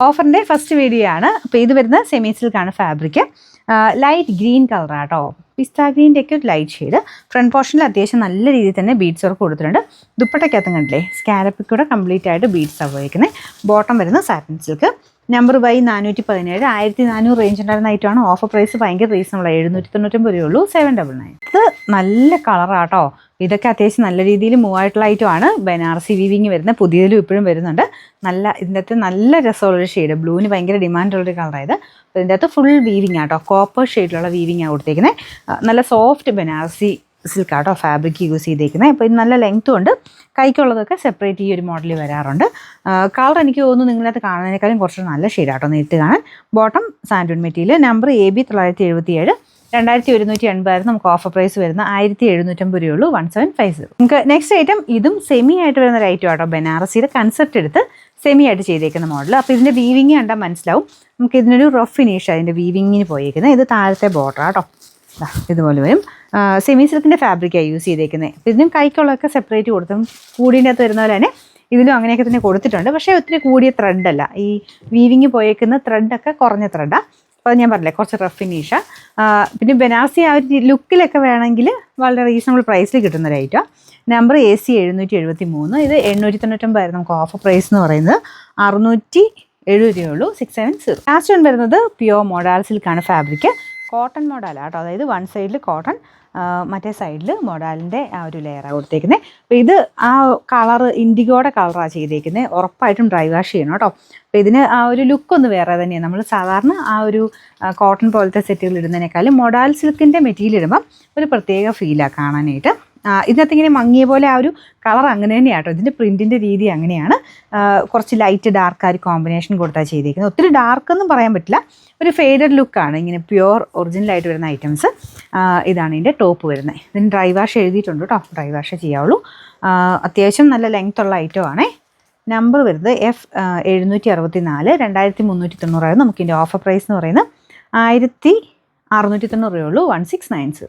ഓഫറിൻ്റെ first video ആണ്. അപ്പോൾ ഇത് വരുന്ന സെമി സിൽക്കാണ് ഫാബ്രിക്. ലൈറ്റ് ഗ്രീൻ കളറാട്ടോ, പിസ്ത ഗ്രീൻ്റെ ഒക്കെ ഒരു ലൈറ്റ് ഷെയ്ഡ്. ഫ്രണ്ട് പോർഷനിൽ അത്യാവശ്യം നല്ല രീതിയിൽ തന്നെ ബീഡ്സ് വർക്ക് കൊടുത്തിട്ടുണ്ട്. ദുപ്പട്ടയ്ക്കകത്തും കണ്ടില്ലേ, സ്കാലപ്പിൽ കൂടെ കംപ്ലീറ്റ് ആയിട്ട് ബീഡ്സ് ഉപയോഗിക്കുന്നത്. ബോട്ടം വരുന്ന satin silk. Number by 417, 1400 range ഉണ്ടായിരുന്ന ഐറ്റമാണ്. ഓഫർ പ്രൈസ് ഭയങ്കര റീസണബിൾ, 799 രൂപയുള്ളൂ, 799. ഇത് നല്ല കളറാട്ടോ. ഇതൊക്കെ അത്യാവശ്യം നല്ല രീതിയിൽ മൂവ് ആയിട്ടുള്ള ഐറ്റമാണ്. ബനാറസി വീവിങ് വരുന്ന പുതിയതിലും ഇപ്പോഴും വരുന്നുണ്ട്. ഇതിൻ്റെ അകത്ത് നല്ല രസമുള്ളൊരു ഷെയ്ഡ്, ബ്ലൂവിന് ഭയങ്കര ഡിമാൻഡുള്ളൊരു കളറായത്. അപ്പോൾ ഇതിൻ്റെ അകത്ത് ഫുൾ വീവിങ് ആട്ടോ, കോപ്പർ ഷെയ്ഡിലുള്ള വീവിങ് ആണ് കൊടുത്തേക്കുന്നത്. നല്ല സോഫ്റ്റ് ബനാറസി സിൽക്കാട്ടോ ഫാബ്രിക് യൂസ് ചെയ്തേക്കുന്നത്. അപ്പോൾ ഇത് നല്ല ലെങ്ത്തും ഉണ്ട്. കൈക്കുള്ളതൊക്കെ സെപ്പറേറ്റ് ഈ ഒരു മോഡലിൽ വരാറുണ്ട്. കളർ എനിക്ക് തോന്നുന്നു നിങ്ങളത് കാണുന്നതിനേക്കാളും കുറച്ച് നല്ല ഷെയ്ഡാട്ടോ നേരിട്ട് കാണാൻ. ബോട്ടം സാൻഡൂൺ മെറ്റീരിയൽ. നമ്പർ AB 977, 2180 നമുക്ക് ഓഫർ പ്രൈസ് വരുന്ന 1750 രൂപയുള്ളൂ, 1750. നമുക്ക് നെക്സ്റ്റ് ഐറ്റം ഇതും സെമി ആയിട്ട് വരുന്ന ഒരു ഐറ്റം ആട്ടോ. ബനാറസിയുടെ കൺസെപ്റ്റ് എടുത്ത് സെമി ആയിട്ട് ചെയ്തേക്കുന്ന മോഡൽ. അപ്പോൾ ഇതിൻ്റെ വീവിങ് കണ്ടാൽ മനസ്സിലാവും. നമുക്ക് ഇതിനൊരു റഫ് ഫിനിഷ് അതിൻ്റെ വീവിങ്ങിന് പോയേക്കുന്നത്. ഇത് താഴത്തെ ബോർഡർ ആട്ടോ, ഇതുപോലെ വരും. സെമി സിൽക്കിൻ്റെ ഫാബ്രിക്കാണ് യൂസ് ചെയ്തേക്കുന്നത്. അപ്പോൾ ഇതിനും കൈക്കുള്ളതൊക്കെ സെപ്പറേറ്റ് കൊടുത്തും കൂടിൻ്റെ അകത്ത് വരുന്ന പോലെ തന്നെ ഇതിലും അങ്ങനെയൊക്കെ തന്നെ കൊടുത്തിട്ടുണ്ട്. പക്ഷേ ഒത്തിരി കൂടിയ ത്രെഡല്ല, ഈ വീവിങ് പോയേക്കുന്ന ത്രെഡൊക്കെ കുറഞ്ഞ ത്രെഡാണ്. അപ്പോൾ ഞാൻ പറഞ്ഞില്ലേ, കുറച്ച് റഫ് ഫിനിഷാണ്. പിന്നെ ബനാറസി ആ ഒരു ലുക്കിലൊക്കെ വേണമെങ്കിൽ വളരെ റീസണബിൾ പ്രൈസിൽ കിട്ടുന്ന ഒരു ഐറ്റം. Number AC 773. ഇത് 899 നമുക്ക് ഓഫർ പ്രൈസ് എന്ന് പറയുന്നത്. 670 രൂപയുള്ളൂ, 670. ലാസ്റ്റ് വൺ വരുന്നത് പ്യുവർ മോഡാൽ സിൽക്കാണ് ഫാബ്രിക്. കോട്ടൺ മോഡാലാണ് കേട്ടോ, അതായത് വൺ സൈഡിൽ കോട്ടൺ, മറ്റേ സൈഡിൽ മോഡാലിൻ്റെ ആ ഒരു ലെയറാണ് കൊടുത്തേക്കുന്നത്. അപ്പോൾ ഇത് ആ കളർ ഇൻഡിഗോയുടെ കളറാണ് ചെയ്തേക്കുന്നത്. ഉറപ്പായിട്ടും ഡ്രൈ വാഷ് ചെയ്യണം കേട്ടോ. അപ്പോൾ ഇതിന് ആ ഒരു ലുക്കൊന്ന് വേറെ തന്നെയാണ്. നമ്മൾ സാധാരണ ആ ഒരു കോട്ടൺ പോലത്തെ സെറ്റുകൾ ഇടുന്നതിനേക്കാളും മൊഡാൽ സിൽക്കിൻ്റെ മെറ്റീരിയൽ ഇടുമ്പം ഒരു പ്രത്യേക ഫീലാണ് കാണാനായിട്ട്. ഇതിനകത്ത് ഇങ്ങനെ മങ്ങിയ പോലെ ആ ഒരു കളർ അങ്ങനെ തന്നെയാണ് കേട്ടോ. ഇതിൻ്റെ പ്രിൻറ്റിൻ്റെ രീതി അങ്ങനെയാണ്. കുറച്ച് ലൈറ്റ് ഡാർക്ക് ആ ഒരു കോമ്പിനേഷൻ കൊടുത്താൽ ചെയ്തേക്കുന്നത്. ഒത്തിരി ഡാർക്കെന്നും പറയാൻ പറ്റില്ല, ഒരു ഫെയ്ഡഡ് ലുക്കാണ്. ഇങ്ങനെ പ്യുവർ ഒറിജിനലായിട്ട് വരുന്ന ഐറ്റംസ്. ഇതാണ് ഇതിൻ്റെ ടോപ്പ് വരുന്നത്. ഇതിന് ഡ്രൈ വാഷ് എഴുതിയിട്ടുണ്ട് കേട്ടോ, ഡ്രൈ വാഷ് ചെയ്യാവുള്ളൂ. അത്യാവശ്യം നല്ല ലെങ്ത് ഉള്ള ഐറ്റമാണേ. നമ്പർ വരുന്നത് F 764, 2390 നമുക്കിതിൻ്റെ ഓഫർ പ്രൈസ് എന്ന് പറയുന്നത് 1690 രൂപയുള്ളൂ, 1690.